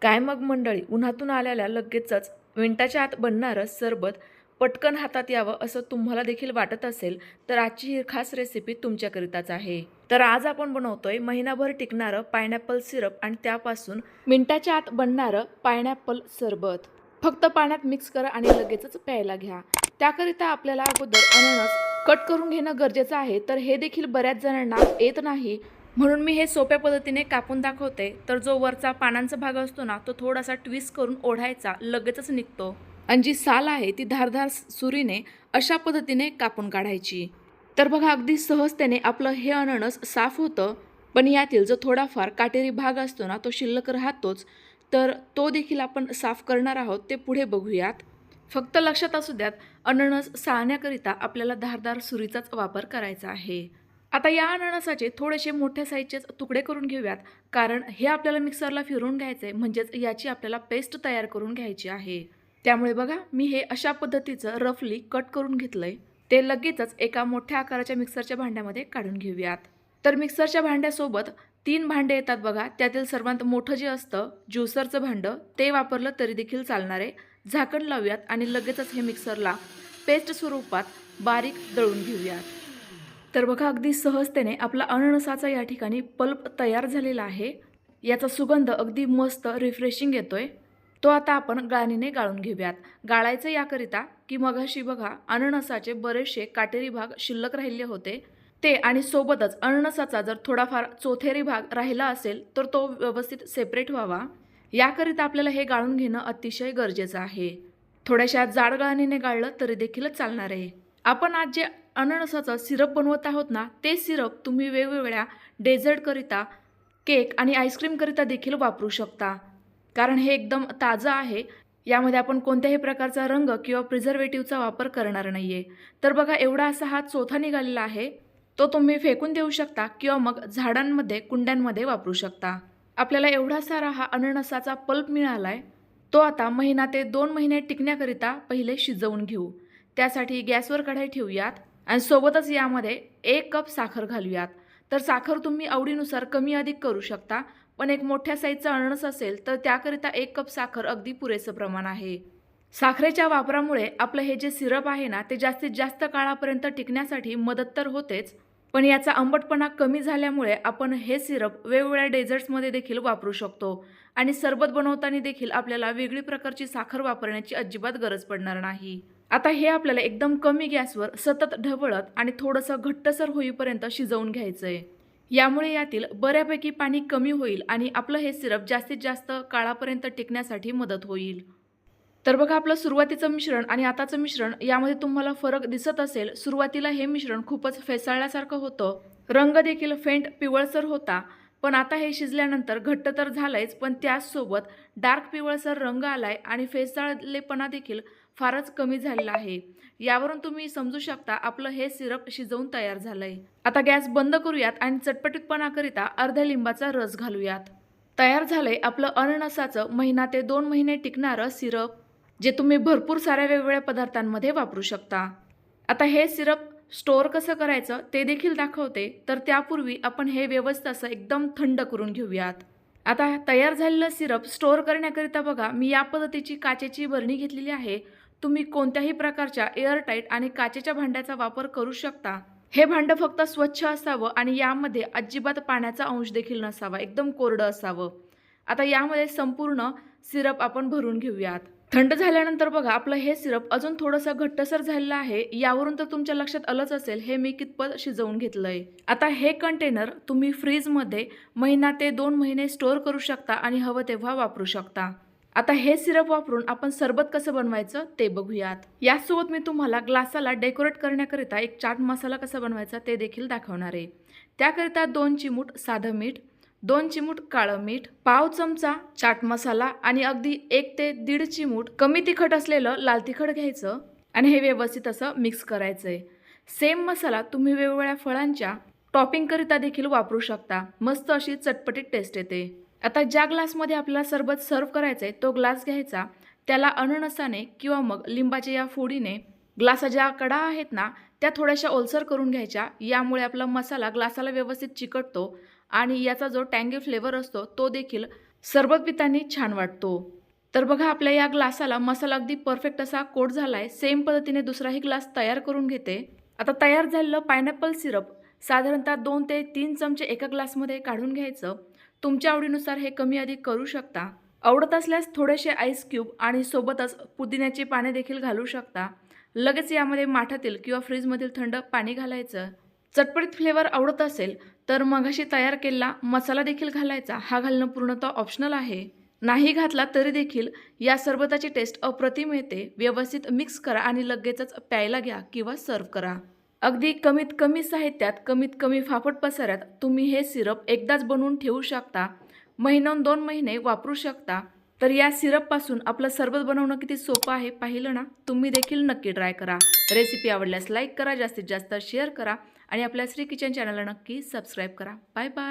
काय मग मंडळी, उन्हातून आल्याला लगेचच मिनिटाच्या आत बनणारं सरबत पटकन हातात यावं असं तुम्हाला देखील वाटत असेल तर आजची ही खास रेसिपी तुमच्याकरिताच आहे. तर आज आपण बनवतोय महिनाभर टिकणारं पायनॅपल सिरप आणि त्यापासून मिनिटाच्या आत बनणारं पायनॅपल सरबत. फक्त पाण्यात मिक्स करा आणि लगेचच प्यायला घ्या. त्याकरिता आपल्याला अगोदर अननस कट करून घेणं गरजेचं आहे. तर हे देखील बऱ्याच जणांना येत नाही, म्हणून मी हे सोप्या पद्धतीने कापून दाखवते. तर जो वरचा पानांचा भाग असतो ना, तो थोडासा ट्विस्ट करून ओढायचा, लगेचच निघतो. आणि जी साल आहे ती धारदार सुरीने अशा पद्धतीने कापून काढायची. तर बघा, अगदी सहजतेने आपलं हे अननस साफ होतं. पण यातील जो थोडाफार काटेरी भाग असतो ना, तो शिल्लक राहतोच. तर तो देखील आपण साफ करणार आहोत, ते पुढे बघूयात. फक्त लक्षात असू द्यात, अननस साळण्याकरिता आपल्याला धारदार सुरीचाच वापर करायचा आहे. आता या अननसाचे थोडेसे मोठ्या साईजचेच तुकडे करून घेऊयात, कारण हे आपल्याला मिक्सरला फिरवून घ्यायचे, म्हणजेच याची आपल्याला पेस्ट तयार करून घ्यायची आहे. त्यामुळे बघा, मी हे अशा पद्धतीचं रफली कट करून घेतलंय. ते लगेचच एका मोठ्या आकाराच्या मिक्सरच्या भांड्यामध्ये काढून घेऊयात. तर मिक्सरच्या भांड्यासोबत 3 भांडे येतात बघा. त्यातील सर्वात मोठं जे असतं ज्युसरचं भांडं, ते वापरलं तरी देखील चालणार आहे. झाकण लावूयात आणि लगेचच हे मिक्सरला पेस्ट स्वरूपात बारीक दळून घेऊयात. तर बघा, अगदी सहजतेने आपला अननसाचा या ठिकाणी पल्प तयार झालेला आहे. याचा सुगंध अगदी मस्त रिफ्रेशिंग येतोय. तो आता आपण गाळणीने गाळून घेऊयात. गाळायचं याकरिता की मगाशी बघा, अननसाचे बरेचसे काटेरी भाग शिल्लक राहिले होते ते, आणि सोबतच अननसाचा जर थोडाफार चोथेरी भाग राहिला असेल तर तो व्यवस्थित सेपरेट व्हावा, याकरिता आपल्याला हे गाळून घेणं अतिशय गरजेचं आहे. थोड्याशा जाड गाळणीने गाळलं तरी देखील चालणार आहे. आपण आज जे अननसाचं सिरप बनवत आहोत ना, ते सिरप तुम्ही वेगवेगळ्या डेझर्टकरिता, केक आणि आईस्क्रीमकरिता देखील वापरू शकता, कारण हे एकदम ताजं आहे. यामध्ये आपण कोणत्याही प्रकारचा रंग किंवा प्रिझर्वेटिव्हचा वापर करणार नाही आहे. तर बघा, एवढा असा हा चोथा निघालेला आहे. तो तुम्ही फेकून देऊ शकता किंवा मग झाडांमध्ये, कुंड्यांमध्ये वापरू शकता. आपल्याला एवढा सारा हा अननसाचा पल्प मिळाला आहे. तो आता 1 ते 2 महिने टिकण्याकरिता पहिले शिजवून घेऊ. त्यासाठी गॅसवर कढई ठेवूयात आणि सोबतच यामध्ये 1 कप साखर घालूयात. तर साखर तुम्ही आवडीनुसार कमी अधिक करू शकता, पण एक मोठ्या साईजचा अननस असेल तर त्याकरिता 1 कप साखर अगदी पुरेसं प्रमाण आहे. साखरेच्या वापरामुळे आपलं हे जे सिरप आहे ना, ते जास्तीत जास्त काळापर्यंत टिकण्यासाठी मदत तर होतेच, पण याचा आंबटपणा कमी झाल्यामुळे आपण हे सिरप वेगवेगळ्या डेझर्ट्समध्ये देखील वापरू शकतो. आणि सरबत बनवताना देखील आपल्याला वेगळी प्रकारची साखर वापरण्याची अजिबात गरज पडणार नाही. आता हे आपल्याला एकदम कमी गॅसवर सतत ढवळत आणि थोडंसं घट्टसर होईपर्यंत शिजवून घ्यायचं आहे. यामुळे यातील बऱ्यापैकी पाणी कमी होईल आणि आपलं हे सिरप जास्तीत जास्त काळापर्यंत टिकण्यासाठी मदत होईल. तर बघा, आपलं सुरुवातीचं मिश्रण आणि आताचं मिश्रण यामध्ये तुम्हाला फरक दिसत असेल. सुरुवातीला हे मिश्रण खूपच फेसाळल्यासारखं होतं, रंग देखील फेंट पिवळसर होता. पण आता हे शिजल्यानंतर घट्ट तर झालंयच, पण त्याचसोबत डार्क पिवळसर रंग आलाय आणि फेसाळलेपणा देखील फारच कमी झालेला आहे. यावरून तुम्ही समजू शकता आपलं हे सिरप शिजवून तयार झालंय. आता गॅस बंद करूयात आणि चटपटीतपणाकरिता अर्ध्या लिंबाचा रस घालूयात. तयार झालंय आपलं अननसाचं 1 ते 2 महिने टिकणारं सिरप, जे तुम्ही भरपूर साऱ्या वेगवेगळ्या पदार्थांमध्ये वापरू शकता. आता हे सिरप स्टोअर कसं करायचं ते देखील दाखवते. तर त्यापूर्वी आपण हे व्यवस्थित असं एकदम थंड करून घेऊयात. आता तयार झालेलं सिरप स्टोअर करण्याकरिता बघा, मी या पद्धतीची काचेची बरणी घेतलेली आहे. तुम्ही कोणत्याही प्रकारच्या एअरटाईट आणि काचेच्या भांड्याचा वापर करू शकता. हे भांडं फक्त स्वच्छ असावं आणि यामध्ये अजिबात पाण्याचा अंश देखील नसावा, एकदम कोरडं असावं. आता यामध्ये संपूर्ण सिरप आपण भरून घेऊयात. थंड झाल्यानंतर बघा, आपलं हे सिरप अजून थोडंसं घट्टसर झालेलं आहे. यावरून तर तुमच्या लक्षात आलंच असेल हे मी कितपत शिजवून घेतलंय. आता हे कंटेनर तुम्ही फ्रीजमध्ये 1 ते 2 महिने स्टोअर करू शकता आणि हवं तेव्हा वापरू शकता. आता हे सिरप वापरून आपण सरबत कसं बनवायचं ते बघूयात. यासोबत मी तुम्हाला ग्लासाला डेकोरेट करण्याकरिता एक चाट मसाला कसा बनवायचा ते देखील दाखवणार आहे. त्याकरिता 2 चिमूट साधं मीठ, 2 चिमूट काळं मीठ, पाव चमचा चाट मसाला आणि अगदी 1 ते 1.5 चिमूट कमी तिखट असलेलं लाल तिखट घ्यायचं आणि हे व्यवस्थित असं मिक्स करायचंय. सेम मसाला तुम्ही वेगवेगळ्या फळांच्या टॉपिंगकरिता देखील वापरू शकता. मस्त अशी चटपटीत टेस्ट येते. आता ज्या ग्लासमध्ये आपल्याला सरबत सर्व करायचंय तो ग्लास घ्यायचा. त्याला अननसाने किंवा मग लिंबाच्या या फोडीने ग्लासा ज्या कडा आहेत ना, त्या थोड्याशा ओलसर करून घ्यायच्या. यामुळे आपला मसाला ग्लासाला व्यवस्थित चिकटतो आणि याचा जो टँगी फ्लेवर असतो तो देखील सरबत पितानी छान वाटतो. तर बघा आपल्या या ग्लासाला मसाला अगदी परफेक्ट असा कोट झालाय. सेम पद्धतीने दुसराही ग्लास तयार करून घेते. आता तयार झालेलं पायनॅपल सिरप साधारणतः 2 ते 3 चमचे एका ग्लासमध्ये काढून घ्यायचं. तुमच्या आवडीनुसार हे कमी अधिक करू शकता. आवडत असल्यास थोडेसे आईस क्यूब आणि सोबतच पुदिन्याची पाने देखील घालू शकता. लगेच यामध्ये माठातील किंवा फ्रीजमधील थंड पाणी घालायचं. चटपटीत फ्लेवर आवडत असेल तर मगाशी तयार केलेला मसाला देखील घालायचा. हा घालणं पूर्णतः ऑप्शनल आहे. नाही घातला तरी देखील या सरबताची टेस्ट अप्रतिम येते. व्यवस्थित मिक्स करा आणि लगेचच प्यायला घ्या किंवा सर्व्ह करा. अगदी कमीत कमी साहित्यात कमीत कमी फाफट पसाऱ्यात तुम्ही हे सिरप एकदाच बनवून ठेवू शकता. महिन्याहून 2 महिने वापरू शकता. तर या सिरपपासून आपलं सरबत बनवणं किती सोपं आहे पाहिलं ना. तुम्ही देखील नक्की ट्राय करा. रेसिपी आवडल्यास लाईक करा, जास्तीत जास्त शेअर करा आणि आपल्या श्री किचन चॅनलला नक्की सबस्क्राईब करा. Bye bye.